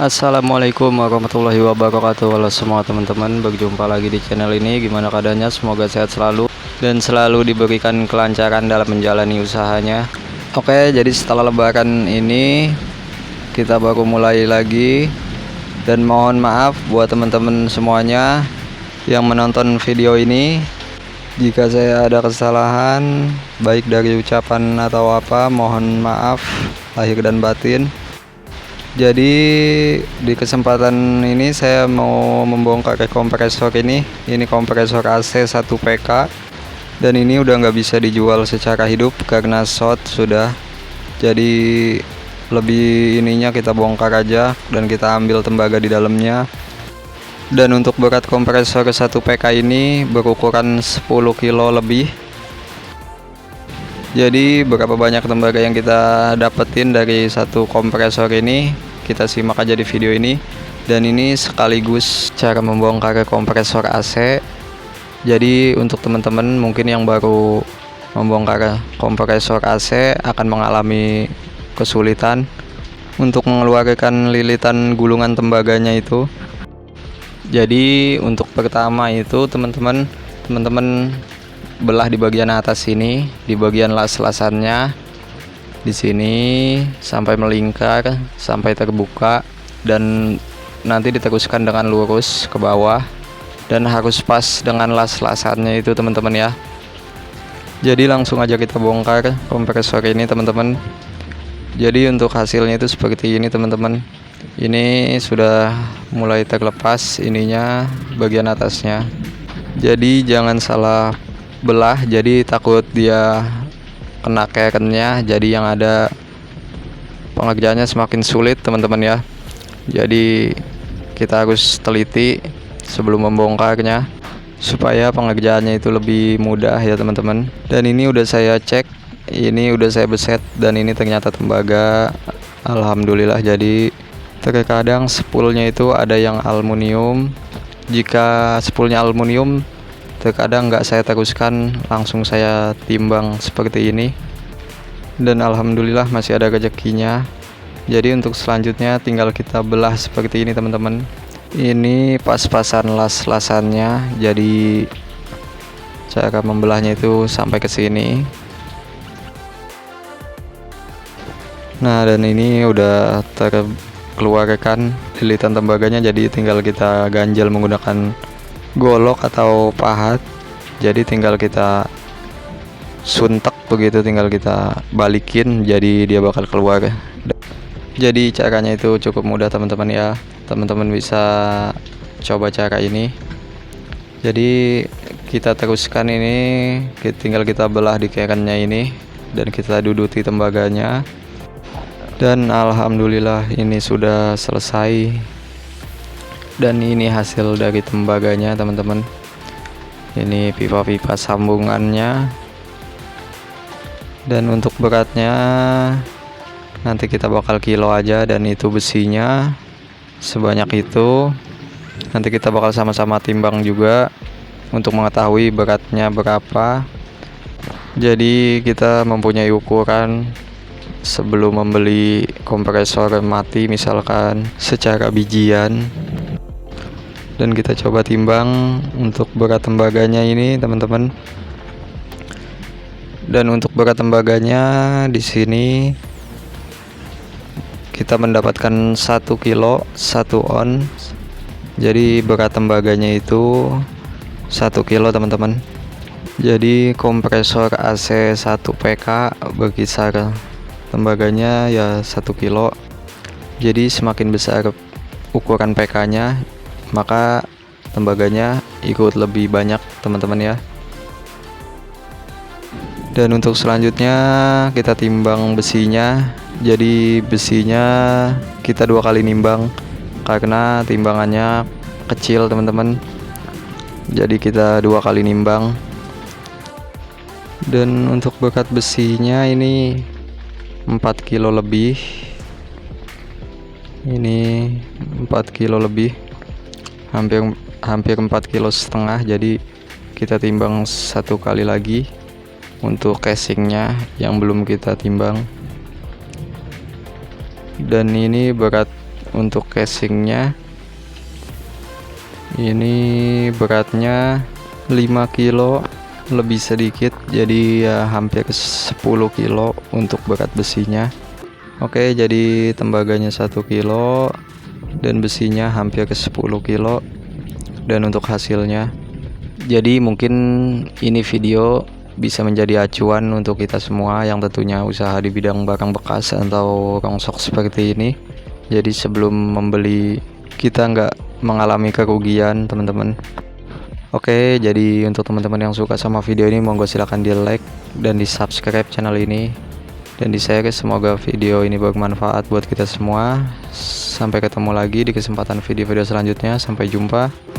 Assalamualaikum warahmatullahi wabarakatuh. Halo semua teman-teman, berjumpa lagi di channel ini. Gimana keadaannya? Semoga sehat selalu dan selalu diberikan kelancaran dalam menjalani usahanya. Oke, jadi setelah lebaran ini kita baru mulai lagi, dan mohon maaf buat teman-teman semuanya yang menonton video ini jika saya ada kesalahan baik dari ucapan atau apa. Mohon maaf lahir dan batin. Jadi di kesempatan ini saya mau membongkar kompresor ini. Ini kompresor AC 1 PK, dan ini udah nggak bisa dijual secara hidup karena short sudah. Jadi lebih ininya kita bongkar aja dan kita ambil tembaga di dalamnya. Dan untuk berat kompresor 1 PK ini berukuran 10 kilo lebih. Jadi berapa banyak tembaga yang kita dapetin dari satu kompresor ini, kita simak aja di video ini. Dan ini sekaligus cara membongkar kompresor AC. Jadi untuk teman-teman mungkin yang baru membongkar kompresor AC akan mengalami kesulitan untuk mengeluarkan lilitan gulungan tembaganya itu. Jadi untuk pertama itu teman-teman belah di bagian atas sini, di bagian las-lasannya di sini sampai melingkar, sampai terbuka, dan nanti diteruskan dengan lurus ke bawah dan harus pas dengan las-lasannya itu teman-teman ya. Jadi langsung aja kita bongkar kompresor ini teman-teman. Jadi untuk hasilnya itu seperti ini teman-teman. Ini sudah mulai terlepas ininya, bagian atasnya. Jadi jangan salah belah, jadi takut dia kena kerennya, jadi yang ada pengerjaannya semakin sulit teman-teman ya. Jadi kita harus teliti sebelum membongkarnya supaya pengerjaannya itu lebih mudah ya teman-teman. Dan ini udah saya cek, ini udah saya beset, dan ini ternyata tembaga, alhamdulillah. Jadi terkadang spoolnya itu ada yang aluminium. Jika spoolnya aluminium, terkadang nggak saya teruskan, langsung saya timbang seperti ini, dan alhamdulillah masih ada rezekinya. Jadi untuk selanjutnya tinggal kita belah seperti ini teman-teman. Ini pas-pasan las-lasannya, jadi cara membelahnya itu sampai ke sini. Nah, dan ini udah terkeluarkan lilitan tembaganya, jadi tinggal kita ganjal menggunakan golok atau pahat. Jadi tinggal kita suntek begitu, tinggal kita balikin, jadi dia bakal keluar. Jadi caranya itu cukup mudah teman-teman ya. Teman-teman bisa coba cara ini. Jadi kita teruskan ini, tinggal kita belah di kerennya ini dan kita duduti tembaganya. Dan alhamdulillah ini sudah selesai. Dan ini hasil dari tembaganya teman-teman. Ini pipa-pipa sambungannya. Dan untuk beratnya nanti kita bakal kilo aja, dan itu besinya sebanyak itu. Nanti kita bakal sama-sama timbang juga untuk mengetahui beratnya berapa. Jadi kita mempunyai ukuran sebelum membeli kompresor mati misalkan secara bijian. Dan kita coba timbang untuk berat tembaganya ini teman-teman. Dan untuk berat tembaganya di sini kita mendapatkan 1 kilo 1 on. Jadi berat tembaganya itu 1 kilo teman-teman. Jadi kompresor AC 1 PK berkisar tembaganya ya 1 kilo. Jadi semakin besar ukuran PK nya, maka tembaganya ikut lebih banyak teman-teman ya. Dan untuk selanjutnya kita timbang besinya. Jadi besinya kita 2 kali nimbang karena timbangannya kecil teman-teman. Jadi kita 2 kali nimbang. Dan untuk berat besinya ini 4 kilo lebih. Ini 4 kilo lebih, hampir 4,5 kilo. Jadi kita timbang 1 kali lagi untuk casingnya yang belum kita timbang. Dan ini berat untuk casingnya. Ini beratnya 5 kilo lebih sedikit, jadi ya hampir 10 kilo untuk berat besinya. Oke, jadi tembaganya 1 kilo dan besinya hampir 10 kilo. Dan untuk hasilnya, jadi mungkin ini video bisa menjadi acuan untuk kita semua yang tentunya usaha di bidang barang bekas atau rongsok seperti ini. Jadi sebelum membeli, kita nggak mengalami kerugian, teman-teman. Oke, jadi untuk teman-teman yang suka sama video ini, monggo silahkan di like dan di subscribe channel ini dan di share. Semoga video ini bermanfaat buat kita semua. Sampai ketemu lagi di kesempatan video-video selanjutnya. Sampai jumpa.